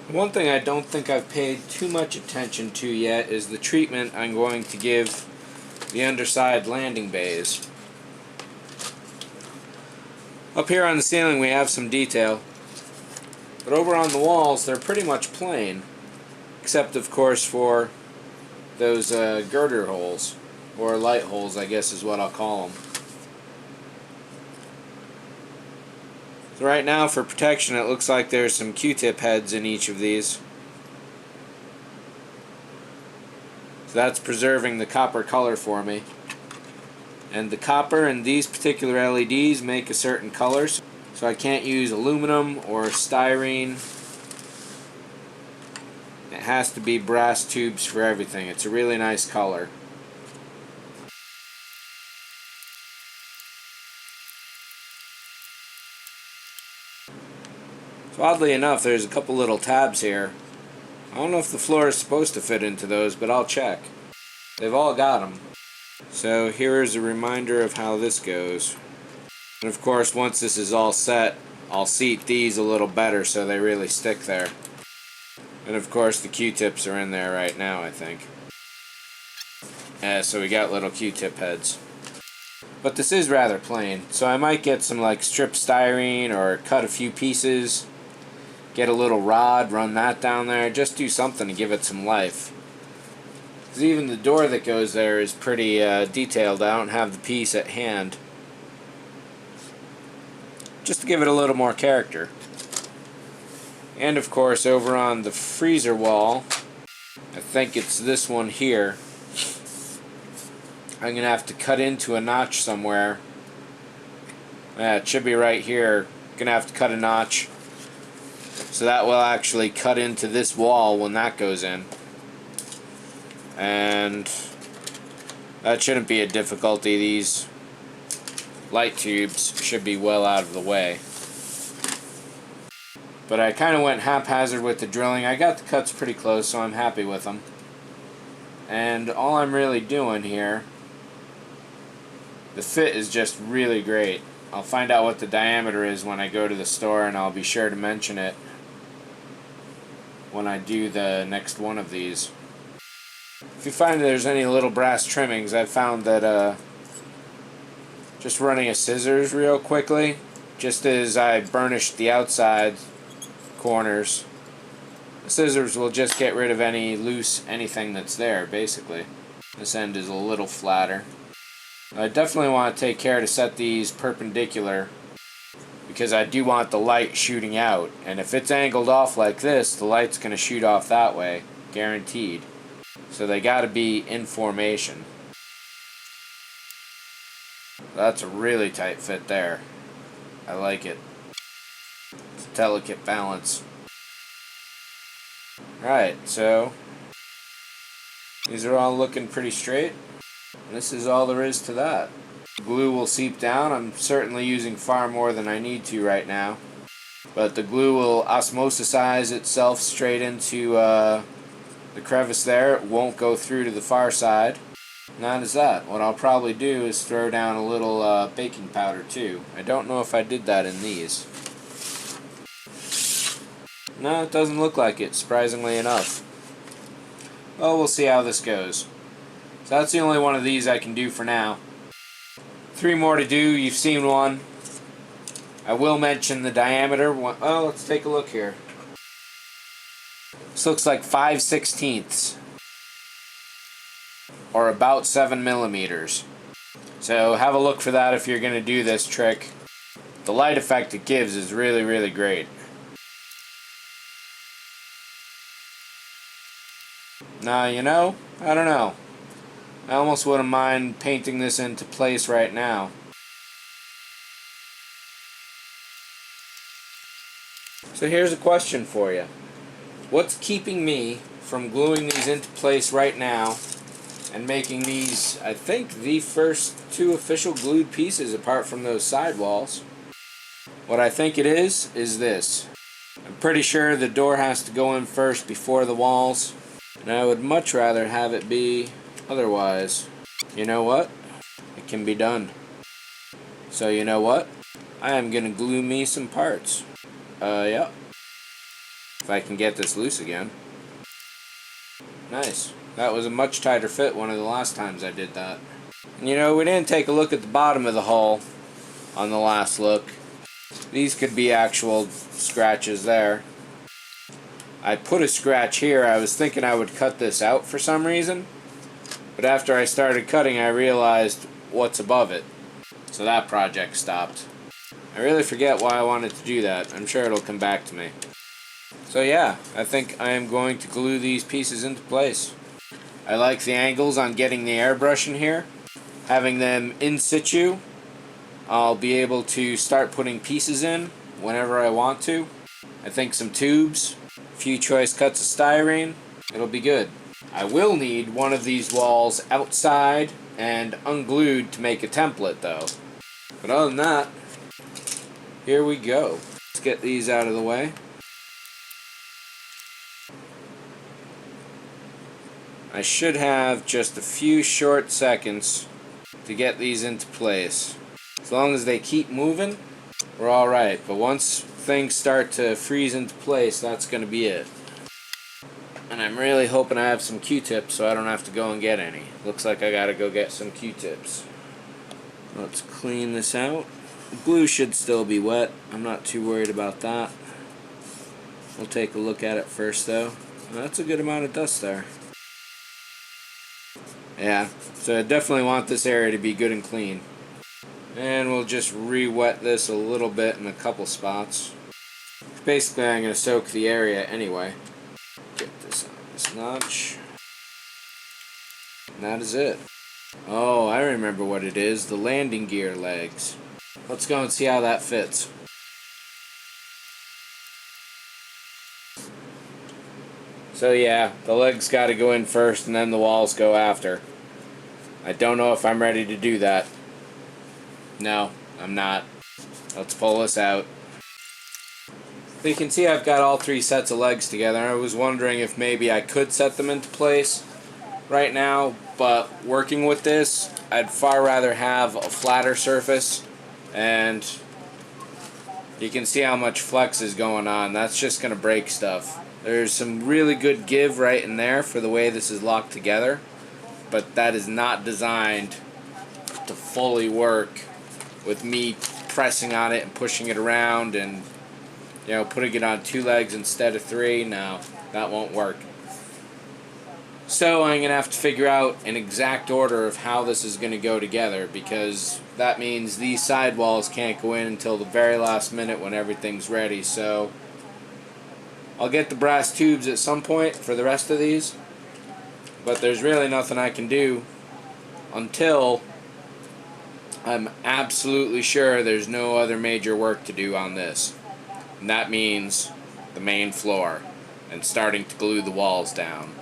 One thing I don't think I've paid too much attention to yet is the treatment I'm going to give the underside landing bays. Up here on the ceiling we have some detail, but over on the walls they're pretty much plain, except of course for those girder holes, or light holes I guess is what I'll call them. So right now for protection it looks like there's some Q-tip heads in each of these. So that's preserving the copper color for me. And the copper in these particular LEDs make a certain color, so I can't use aluminum or styrene. It has to be brass tubes for everything. It's a really nice color. So oddly enough, there's a couple little tabs here. I don't know if the floor is supposed to fit into those, but I'll check. They've all got them. So here is a reminder of how this goes. And of course, once this is all set, I'll seat these a little better so they really stick there. And of course, the Q-tips are in there right now, I think. Yeah, so we got little Q-tip heads. But this is rather plain, so I might get some like strip styrene or cut a few pieces. Get a little rod, run that down there, just do something to give it some life. Because even the door that goes there is pretty detailed. I don't have the piece at hand. Just to give it a little more character. And of course over on the freezer wall, I think it's this one here, I'm going to have to cut into a notch somewhere. Yeah, it should be right here. Going to have to cut a notch. So that will actually cut into this wall when that goes in. And that shouldn't be a difficulty. These light tubes should be well out of the way. But I kind of went haphazard with the drilling. I got the cuts pretty close, so I'm happy with them. And all I'm really doing here, the fit is just really great. I'll find out what the diameter is when I go to the store, and I'll be sure to mention it when I do the next one of these. If you find there's any little brass trimmings, I've found that just running a scissors real quickly, just as I burnished the outside corners, the scissors will just get rid of any loose anything that's there, basically. This end is a little flatter. I definitely want to take care to set these perpendicular, because I do want the light shooting out, and if it's angled off like this, the light's going to shoot off that way, guaranteed. So they got to be in formation. That's a really tight fit there. I like it. It's a delicate balance. Alright, so these are all looking pretty straight. This is all there is to that. Glue will seep down. I'm certainly using far more than I need to right now. But the glue will osmosisize itself straight into the crevice there. It won't go through to the far side. And that is that. What I'll probably do is throw down a little baking powder too. I don't know if I did that in these. No, it doesn't look like it, surprisingly enough. Well, we'll see how this goes. So that's the only one of these I can do for now. 3 more to do. You've seen one. I will mention the diameter. Oh, let's take a look here. This looks like 5/16, or about 7 millimeters. So have a look for that if you're going to do this trick. The light effect it gives is really, really great. Now, you know, I don't know. I almost wouldn't mind painting this into place right now. So here's a question for you. What's keeping me from gluing these into place right now and making these, I think, the first 2 official glued pieces apart from those sidewalls? What I think it is this. I'm pretty sure the door has to go in first before the walls, and I would much rather have it be otherwise. You know what? It can be done. So you know what? I am gonna glue me some parts. Yeah. If I can get this loose again. Nice. That was a much tighter fit one of the last times I did that. You know, we didn't take a look at the bottom of the hull on the last look. These could be actual scratches there. I put a scratch here. I was thinking I would cut this out for some reason. But after I started cutting, I realized what's above it. So that project stopped. I really forget why I wanted to do that. I'm sure it'll come back to me. So yeah, I think I am going to glue these pieces into place. I like the angles on getting the airbrush in here. Having them in situ, I'll be able to start putting pieces in whenever I want to. I think some tubes, a few choice cuts of styrene, it'll be good. I will need one of these walls outside and unglued to make a template though. But other than that, here we go. Let's get these out of the way. I should have just a few short seconds to get these into place. As long as they keep moving, we're alright. But once things start to freeze into place, that's going to be it. And I'm really hoping I have some Q-tips so I don't have to go and get any. Looks like I gotta go get some Q-tips. Let's clean this out. The glue should still be wet. I'm not too worried about that. We'll take a look at it first though. That's a good amount of dust there. Yeah, so I definitely want this area to be good and clean. And we'll just re-wet this a little bit in a couple spots. Basically, I'm going to soak the area anyway. Get this on this notch. And that is it. Oh, I remember what it is. The landing gear legs. Let's go and see how that fits. So yeah, the legs got to go in first and then the walls go after. I don't know if I'm ready to do that. No, I'm not. Let's pull this out. So you can see I've got all three sets of legs together. I was wondering if maybe I could set them into place right now, but working with this, I'd far rather have a flatter surface, and you can see how much flex is going on. That's just going to break stuff. There's some really good give right in there for the way this is locked together, but that is not designed to fully work with me pressing on it and pushing it around and, you know, putting it on two legs instead of three. No, that won't work. So I'm going to have to figure out an exact order of how this is going to go together, because that means these sidewalls can't go in until the very last minute when everything's ready. So I'll get the brass tubes at some point for the rest of these, but there's really nothing I can do until I'm absolutely sure there's no other major work to do on this. And that means the main floor and starting to glue the walls down.